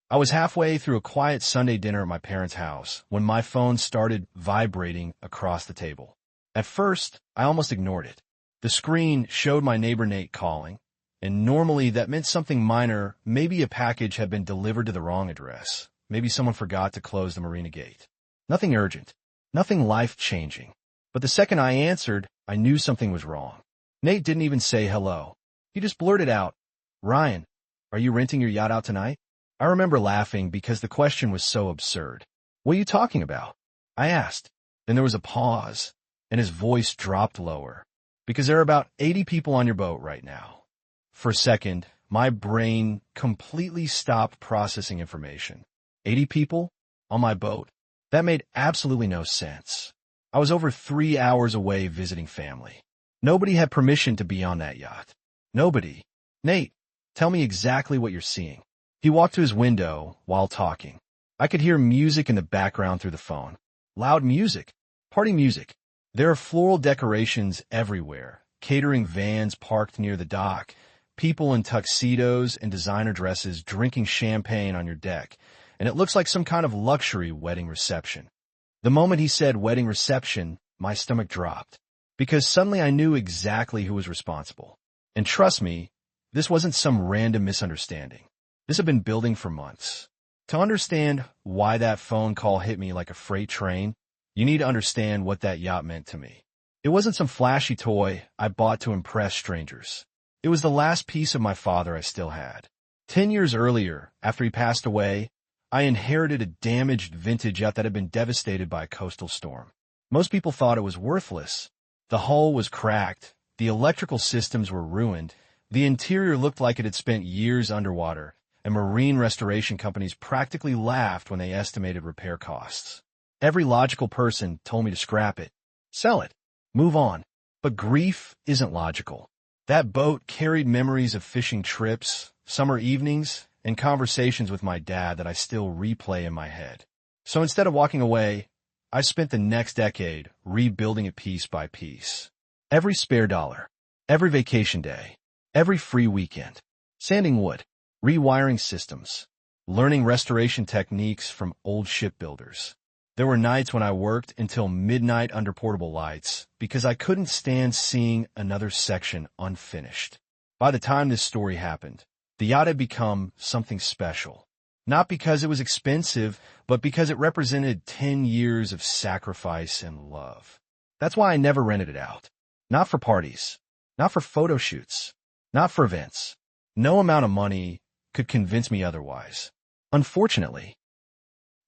I was halfway through a quiet Sunday dinner at my parents' house when my phone started vibrating across the table. At first, I almost ignored it. The screen showed my neighbor Nate calling, and normally that meant something minor, maybe a package had been delivered to the wrong address. Maybe someone forgot to close the marina gate. Nothing urgent, nothing life-changing. But the second I answered, I knew something was wrong. Nate didn't even say hello. He just blurted out, "Ryan, are you renting your yacht out tonight?" I remember laughing because the question was so absurd. "What are you talking about?" I asked. Then there was a pause, and his voice dropped lower. "Because there are about 80 people on your boat right now." For a second, my brain completely stopped processing information. 80 people? On my boat? That made absolutely no sense. I was over 3 hours away visiting family. Nobody had permission to be on that yacht. Nobody. "Nate, tell me exactly what you're seeing." He walked to his window while talking. I could hear music in the background through the phone. Loud music. Party music. There are floral decorations everywhere, catering vans parked near the dock, people in tuxedos and designer dresses drinking champagne on your deck, and it looks like some kind of luxury wedding reception. The moment he said wedding reception, my stomach dropped, because suddenly I knew exactly who was responsible. And trust me, this wasn't some random misunderstanding. This had been building for months. To understand why that phone call hit me like a freight train, you need to understand what that yacht meant to me. It wasn't some flashy toy I bought to impress strangers. It was the last piece of my father I still had. 10 years earlier, after he passed away, I inherited a damaged vintage yacht that had been devastated by a coastal storm. Most people thought it was worthless. The hull was cracked, the electrical systems were ruined, the interior looked like it had spent years underwater, and marine restoration companies practically laughed when they estimated repair costs. Every logical person told me to scrap it, sell it, move on. But grief isn't logical. That boat carried memories of fishing trips, summer evenings, and conversations with my dad that I still replay in my head. So instead of walking away, I spent the next decade rebuilding it piece by piece. Every spare dollar, every vacation day, every free weekend, sanding wood, rewiring systems, learning restoration techniques from old shipbuilders. There were nights when I worked until midnight under portable lights because I couldn't stand seeing another section unfinished. By the time this story happened, the yacht had become something special. Not because it was expensive, but because it represented 10 years of sacrifice and love. That's why I never rented it out. Not for parties, not for photo shoots, not for events. No amount of money could convince me otherwise. Unfortunately,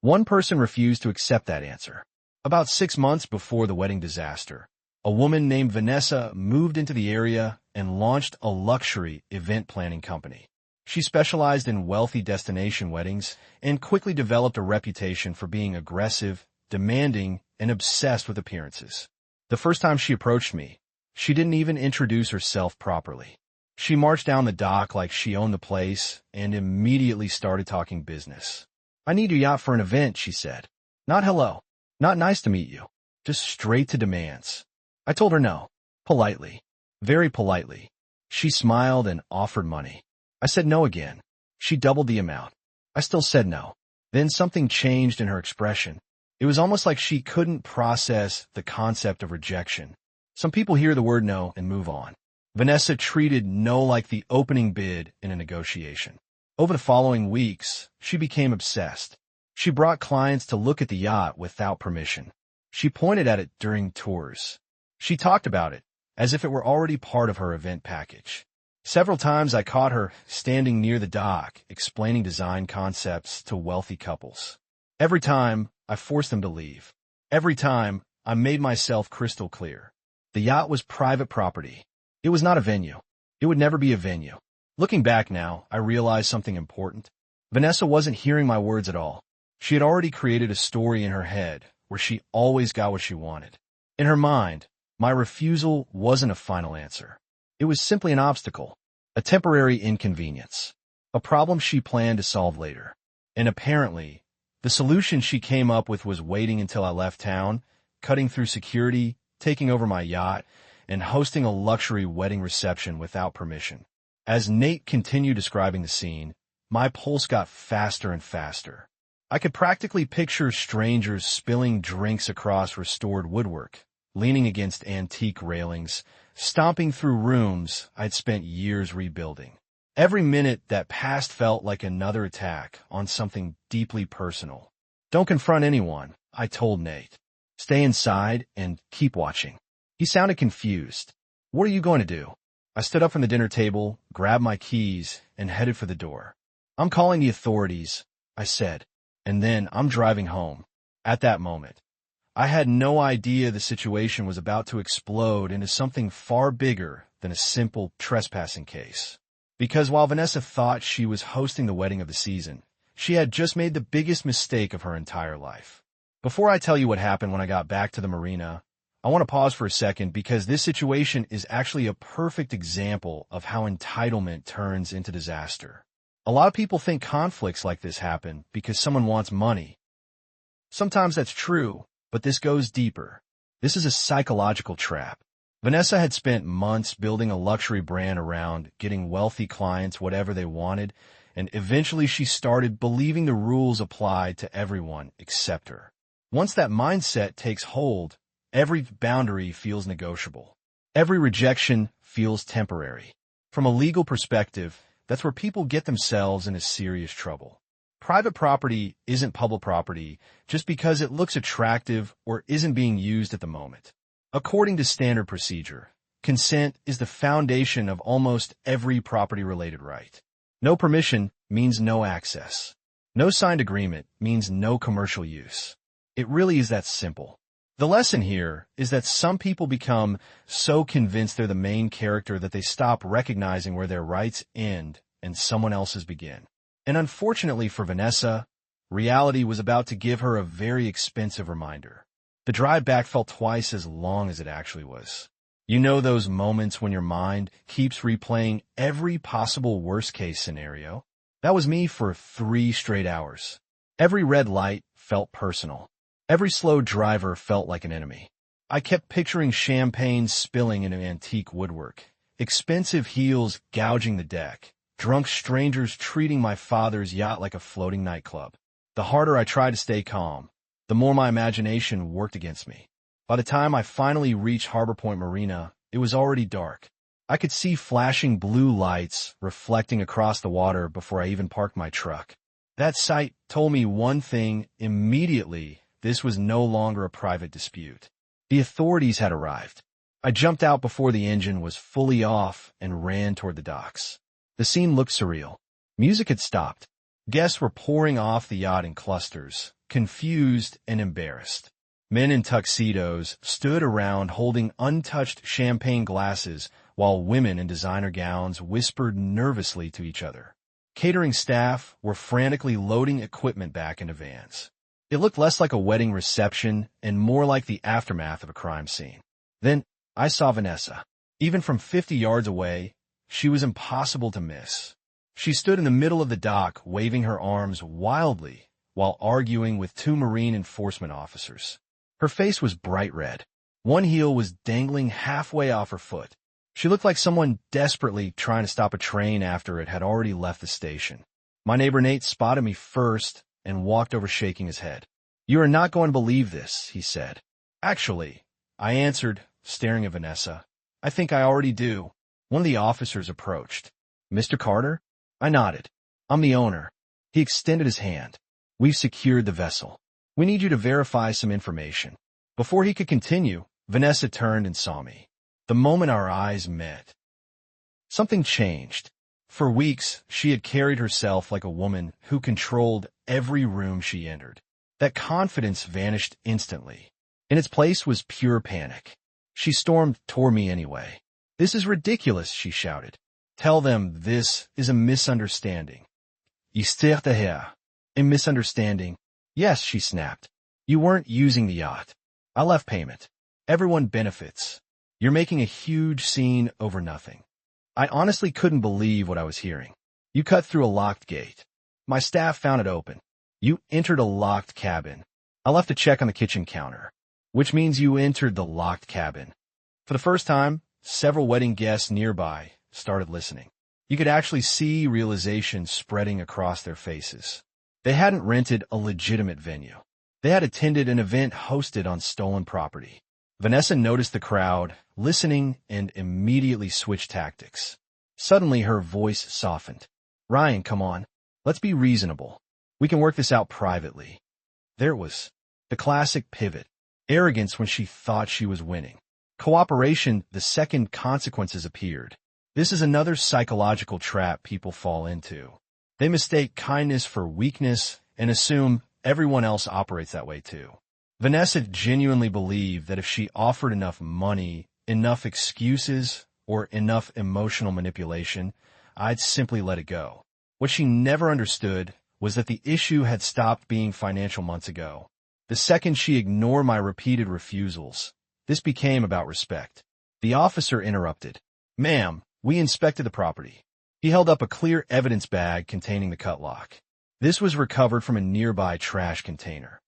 one person refused to accept that answer. About 6 months before the wedding disaster, a woman named Vanessa moved into the area and launched a luxury event planning company. She specialized in wealthy destination weddings and quickly developed a reputation for being aggressive, demanding, and obsessed with appearances. The first time she approached me, she didn't even introduce herself properly. She marched down the dock like she owned the place and immediately started talking business. "I need your yacht for an event," she said. Not hello, not nice to meet you, just straight to demands. I told her no, politely, very politely. She smiled and offered money. I said no again. She doubled the amount. I still said no. Then something changed in her expression. It was almost like she couldn't process the concept of rejection. Some people hear the word no and move on. Vanessa treated no like the opening bid in a negotiation. Over the following weeks, she became obsessed. She brought clients to look at the yacht without permission. She pointed at it during tours. She talked about it as if it were already part of her event package. Several times I caught her standing near the dock, explaining design concepts to wealthy couples. Every time, I forced them to leave. Every time, I made myself crystal clear. The yacht was private property. It was not a venue. It would never be a venue. Looking back now, I realized something important. Vanessa wasn't hearing my words at all. She had already created a story in her head where she always got what she wanted. In her mind, my refusal wasn't a final answer. It was simply an obstacle, a temporary inconvenience, a problem she planned to solve later. And apparently, the solution she came up with was waiting until I left town, cutting through security, taking over my yacht, and hosting a luxury wedding reception without permission. As Nate continued describing the scene, my pulse got faster and faster. I could practically picture strangers spilling drinks across restored woodwork, leaning against antique railings, stomping through rooms I'd spent years rebuilding. Every minute that passed felt like another attack on something deeply personal. Don't confront anyone, I told Nate. Stay inside and keep watching. He sounded confused. What are you going to do? I stood up from the dinner table, grabbed my keys, and headed for the door. I'm calling the authorities, I said, and then I'm driving home. At that moment, I had no idea the situation was about to explode into something far bigger than a simple trespassing case. Because while Vanessa thought she was hosting the wedding of the season, she had just made the biggest mistake of her entire life. Before I tell you what happened when I got back to the marina, I want to pause for a second because this situation is actually a perfect example of how entitlement turns into disaster. A lot of people think conflicts like this happen because someone wants money. Sometimes that's true, but this goes deeper. This is a psychological trap. Vanessa had spent months building a luxury brand around getting wealthy clients whatever they wanted, and eventually she started believing the rules applied to everyone except her. Once that mindset takes hold, every boundary feels negotiable. Every rejection feels temporary. From a legal perspective, that's where people get themselves into serious trouble. Private property isn't public property just because it looks attractive or isn't being used at the moment. According to standard procedure, consent is the foundation of almost every property-related right. No permission means no access. No signed agreement means no commercial use. It really is that simple. The lesson here is that some people become so convinced they're the main character that they stop recognizing where their rights end and someone else's begin. And unfortunately for Vanessa, reality was about to give her a very expensive reminder. The drive back felt twice as long as it actually was. You know those moments when your mind keeps replaying every possible worst-case scenario? That was me for 3 straight hours. Every red light felt personal. Every slow driver felt like an enemy. I kept picturing champagne spilling into antique woodwork, expensive heels gouging the deck, drunk strangers treating my father's yacht like a floating nightclub. The harder I tried to stay calm, the more my imagination worked against me. By the time I finally reached Harbor Point Marina, it was already dark. I could see flashing blue lights reflecting across the water before I even parked my truck. That sight told me one thing immediately: this was no longer a private dispute. The authorities had arrived. I jumped out before the engine was fully off and ran toward the docks. The scene looked surreal. Music had stopped. Guests were pouring off the yacht in clusters, confused and embarrassed. Men in tuxedos stood around holding untouched champagne glasses, while women in designer gowns whispered nervously to each other. Catering staff were frantically loading equipment back into vans. It looked less like a wedding reception and more like the aftermath of a crime scene. Then I saw Vanessa. Even from 50 yards away, she was impossible to miss. She stood in the middle of the dock, waving her arms wildly while arguing with 2 Marine enforcement officers. Her face was bright red. One heel was dangling halfway off her foot. She looked like someone desperately trying to stop a train after it had already left the station. My neighbor Nate spotted me first and walked over shaking his head. "You are not going to believe this," he said. "Actually," I answered, staring at Vanessa, "I think I already do." One of the officers approached. "Mr. Carter?" I nodded. "I'm the owner." He extended his hand. "We've secured the vessel. We need you to verify some information." Before he could continue, Vanessa turned and saw me. The moment our eyes met, something changed. For weeks, she had carried herself like a woman who controlled every room she entered. That confidence vanished instantly. In its place was pure panic. She stormed toward me anyway. "This is ridiculous," she shouted. "Tell them this is a misunderstanding." "Ist daher." "A misunderstanding?" "Yes," she snapped. "You weren't using the yacht. I left payment. Everyone benefits. You're making a huge scene over nothing." I honestly couldn't believe what I was hearing. "You cut through a locked gate. My staff found it open. You entered a locked cabin. I left a check on the kitchen counter." "Which means you entered the locked cabin." For the first time, several wedding guests nearby started listening. You could actually see realization spreading across their faces. They hadn't rented a legitimate venue. They had attended an event hosted on stolen property. Vanessa noticed the crowd, listening, and immediately switched tactics. Suddenly, her voice softened. "Ryan, come on. Let's be reasonable. We can work this out privately." There it was. The classic pivot. Arrogance when she thought she was winning. Cooperation the second consequences appeared. This is another psychological trap people fall into. They mistake kindness for weakness and assume everyone else operates that way too. Vanessa genuinely believed that if she offered enough money, enough excuses, or enough emotional manipulation, I'd simply let it go. What she never understood was that the issue had stopped being financial months ago. The second she ignored my repeated refusals, this became about respect. The officer interrupted. "Ma'am, we inspected the property." He held up a clear evidence bag containing the cut lock. This was recovered from a nearby trash container.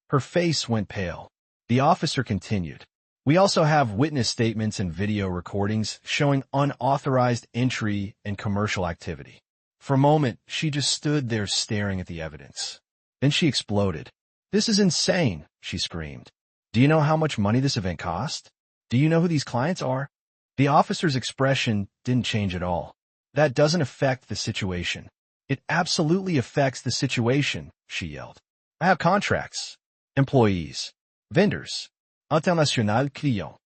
Her face went pale. The officer continued. "We also have witness statements and video recordings showing unauthorized entry and commercial activity." For a moment, she just stood there staring at the evidence. Then she exploded. "This is insane," she screamed. "Do you know how much money this event cost? Do you know who these clients are?" The officer's expression didn't change at all. "That doesn't affect the situation." "It absolutely affects the situation," she yelled. "I have contracts, employees, vendors, international clients."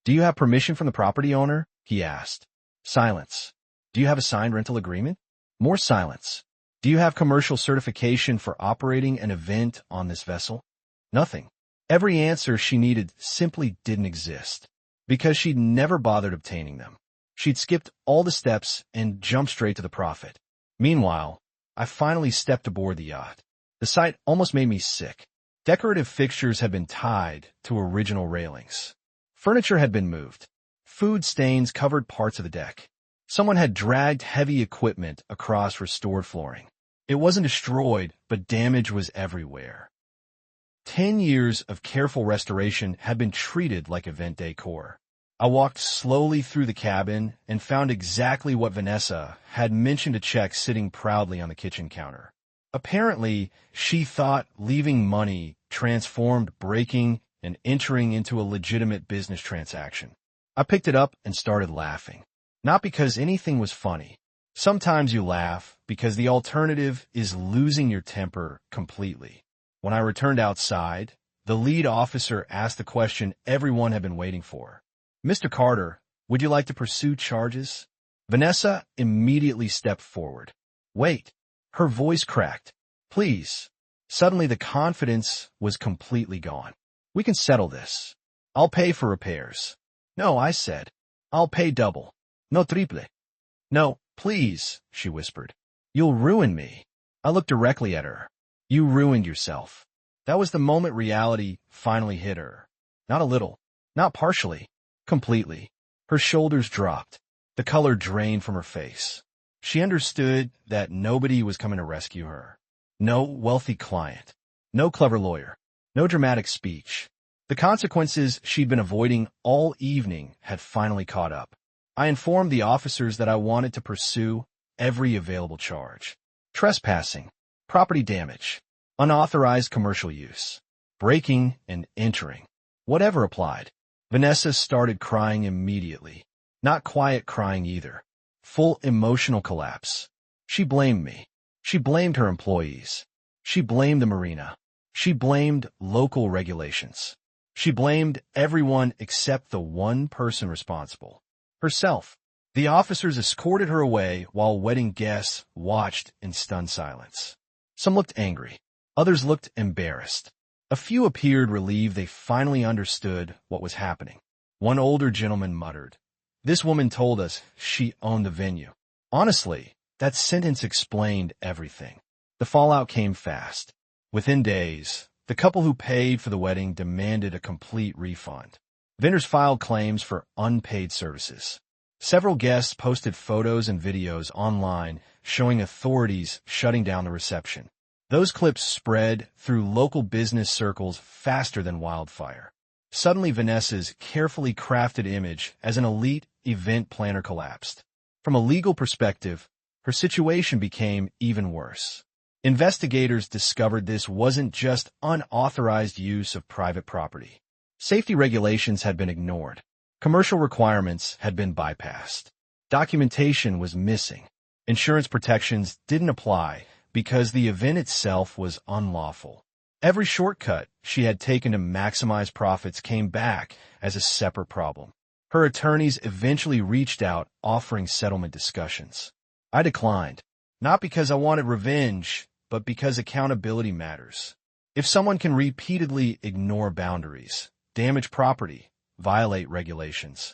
"Do you have permission from the property owner?" he asked. Silence. "Do you have a signed rental agreement?" More silence. "Do you have commercial certification for operating an event on this vessel?" Nothing. Every answer she needed simply didn't exist, because she'd never bothered obtaining them. She'd skipped all the steps and jumped straight to the profit. Meanwhile, I finally stepped aboard the yacht. The sight almost made me sick. Decorative fixtures had been tied to original railings. Furniture had been moved. Food stains covered parts of the deck. Someone had dragged heavy equipment across restored flooring. It wasn't destroyed, but damage was everywhere. 10 years of careful restoration had been treated like event decor. I walked slowly through the cabin and found exactly what Vanessa had mentioned a check sitting proudly on the kitchen counter. Apparently, she thought leaving money transformed breaking and entering into a legitimate business transaction. I picked it up and started laughing. Not because anything was funny. Sometimes you laugh because the alternative is losing your temper completely. When I returned outside, the lead officer asked the question everyone had been waiting for. "Mr. Carter, would you like to pursue charges?" Vanessa immediately stepped forward. "Wait." Her voice cracked. "Please." Suddenly the confidence was completely gone. "We can settle this. I'll pay for repairs." "No," I said. "I'll pay double. No triple." "No, please," she whispered. "You'll ruin me." I looked directly at her. "You ruined yourself." That was the moment reality finally hit her. Not a little. Not partially. Completely. Her shoulders dropped. The color drained from her face. She understood that nobody was coming to rescue her. No wealthy client. No clever lawyer. No dramatic speech. The consequences she'd been avoiding all evening had finally caught up. I informed the officers that I wanted to pursue every available charge. Trespassing, property damage, unauthorized commercial use, breaking and entering. Whatever applied. Vanessa started crying immediately. Not quiet crying either. Full emotional collapse. She blamed me. She blamed her employees. She blamed the marina. She blamed local regulations. She blamed everyone except the one person responsible. Herself. The officers escorted her away while wedding guests watched in stunned silence. Some looked angry. Others looked embarrassed. A few appeared relieved they finally understood what was happening. One older gentleman muttered, "This woman told us she owned the venue." Honestly, that sentence explained everything. The fallout came fast. Within days, the couple who paid for the wedding demanded a complete refund. Vendors filed claims for unpaid services. Several guests posted photos and videos online showing authorities shutting down the reception. Those clips spread through local business circles faster than wildfire. Suddenly, Vanessa's carefully crafted image as an elite event planner collapsed. From a legal perspective, her situation became even worse. Investigators discovered this wasn't just unauthorized use of private property. Safety regulations had been ignored. Commercial requirements had been bypassed. Documentation was missing. Insurance protections didn't apply because the event itself was unlawful. Every shortcut she had taken to maximize profits came back as a separate problem. Her attorneys eventually reached out offering settlement discussions. I declined, not because I wanted revenge, but because accountability matters. If someone can repeatedly ignore boundaries, damage property, violate regulations,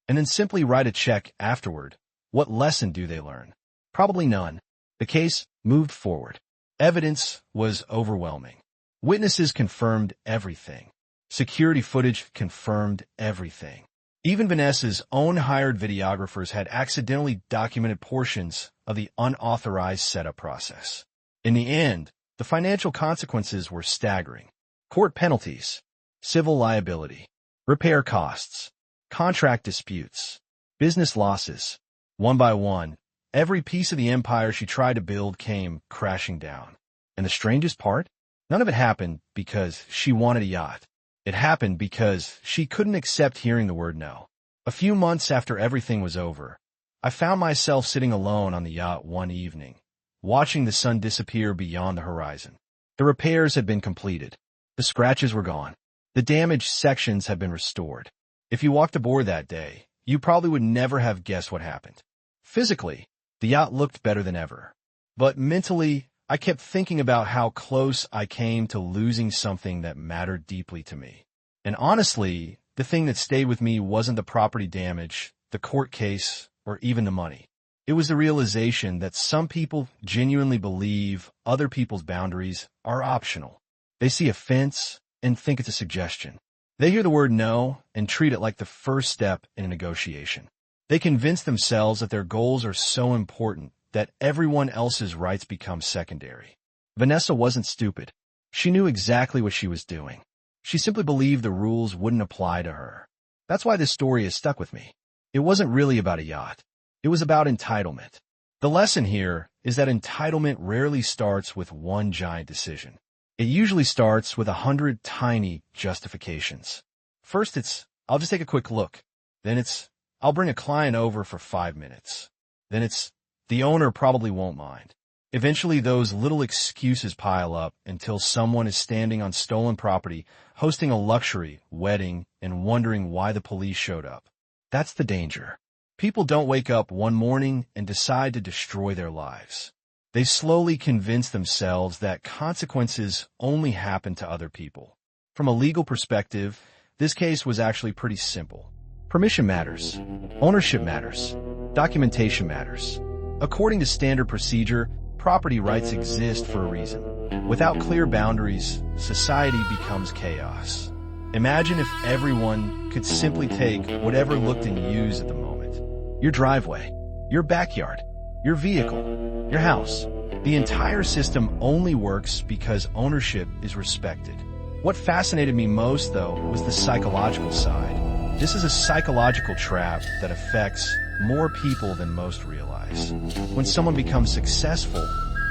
and then simply write a check afterward, what lesson do they learn? Probably none. The case moved forward. Evidence was overwhelming. Witnesses confirmed everything. Security footage confirmed everything. Even Vanessa's own hired videographers had accidentally documented portions of the unauthorized setup process. In the end, the financial consequences were staggering. Court penalties, civil liability, repair costs, contract disputes, business losses. One by one, every piece of the empire she tried to build came crashing down. And the strangest part? None of it happened because she wanted a yacht. It happened because she couldn't accept hearing the word no. A few months after everything was over, I found myself sitting alone on the yacht one evening, watching the sun disappear beyond the horizon. The repairs had been completed. The scratches were gone. The damaged sections had been restored. If you walked aboard that day, you probably would never have guessed what happened. Physically, the yacht looked better than ever. But mentally, I kept thinking about how close I came to losing something that mattered deeply to me. And honestly, the thing that stayed with me wasn't the property damage, the court case, or even the money. It was the realization that some people genuinely believe other people's boundaries are optional. They see a fence and think it's a suggestion. They hear the word no and treat it like the first step in a negotiation. They convince themselves that their goals are so important that everyone else's rights become secondary. Vanessa wasn't stupid. She knew exactly what she was doing. She simply believed the rules wouldn't apply to her. That's why this story has stuck with me. It wasn't really about a yacht. It was about entitlement. The lesson here is that entitlement rarely starts with one giant decision. It usually starts with 100 tiny justifications. First, it's, I'll just take a quick look. Then it's, I'll bring a client over for 5 minutes. Then it's, the owner probably won't mind. Eventually, those little excuses pile up until someone is standing on stolen property, hosting a luxury wedding, and wondering why the police showed up. That's the danger. People don't wake up one morning and decide to destroy their lives. They slowly convince themselves that consequences only happen to other people. From a legal perspective, this case was actually pretty simple. Permission matters. Ownership matters. Documentation matters. According to standard procedure, property rights exist for a reason. Without clear boundaries, society becomes chaos. Imagine if everyone could simply take whatever looked in use at the moment. Your driveway, your backyard, your vehicle, your house. The entire system only works because ownership is respected. What fascinated me most, though, was the psychological side. This is a psychological trap that affects more people than most realize. When someone becomes successful,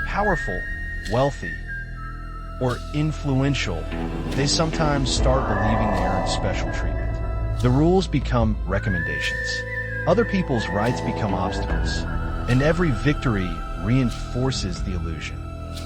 powerful, wealthy, or influential, they sometimes start believing they earn special treatment. The rules become recommendations. Other people's rights become obstacles. And every victory reinforces the illusion.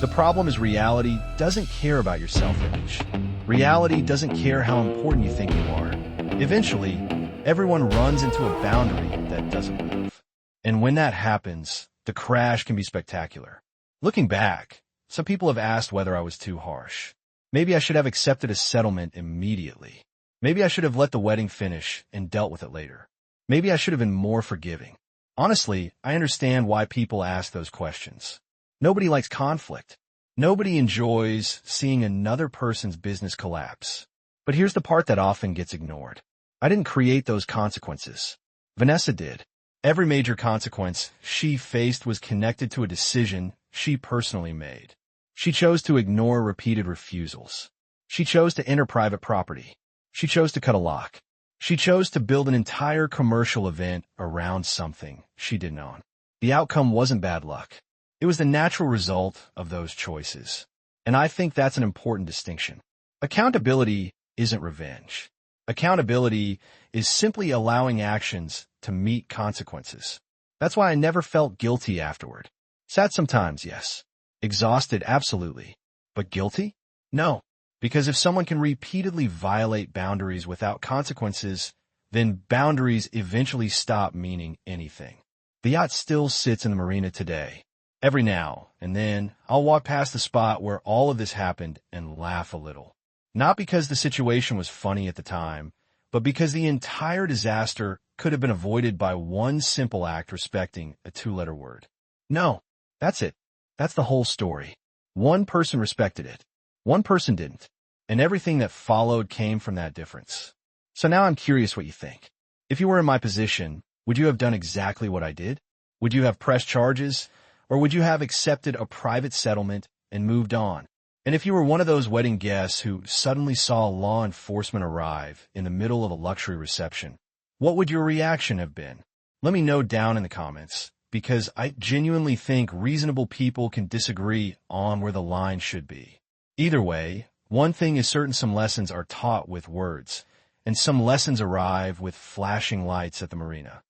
The problem is reality doesn't care about your self-image. Reality doesn't care how important you think you are. Eventually, everyone runs into a boundary that doesn't move. And when that happens, the crash can be spectacular. Looking back, some people have asked whether I was too harsh. Maybe I should have accepted a settlement immediately. Maybe I should have let the wedding finish and dealt with it later. Maybe I should have been more forgiving. Honestly, I understand why people ask those questions. Nobody likes conflict. Nobody enjoys seeing another person's business collapse. But here's the part that often gets ignored. I didn't create those consequences. Vanessa did. Every major consequence she faced was connected to a decision she personally made. She chose to ignore repeated refusals. She chose to enter private property. She chose to cut a lock. She chose to build an entire commercial event around something she didn't own. The outcome wasn't bad luck. It was the natural result of those choices. And I think that's an important distinction. Accountability isn't revenge. Accountability is simply allowing actions to meet consequences. That's why I never felt guilty afterward. Sad sometimes, yes. Exhausted, absolutely. But guilty? No. Because if someone can repeatedly violate boundaries without consequences, then boundaries eventually stop meaning anything. The yacht still sits in the marina today. Every now and then, I'll walk past the spot where all of this happened and laugh a little. Not because the situation was funny at the time, but because the entire disaster could have been avoided by one simple act respecting a two-letter word. No, that's it. That's the whole story. One person respected it. One person didn't. And everything that followed came from that difference. So now I'm curious what you think. If you were in my position, would you have done exactly what I did? Would you have pressed charges? Or would you have accepted a private settlement and moved on? And if you were one of those wedding guests who suddenly saw law enforcement arrive in the middle of a luxury reception, what would your reaction have been? Let me know down in the comments, because I genuinely think reasonable people can disagree on where the line should be. Either way, one thing is certain: some lessons are taught with words, and some lessons arrive with flashing lights at the marina.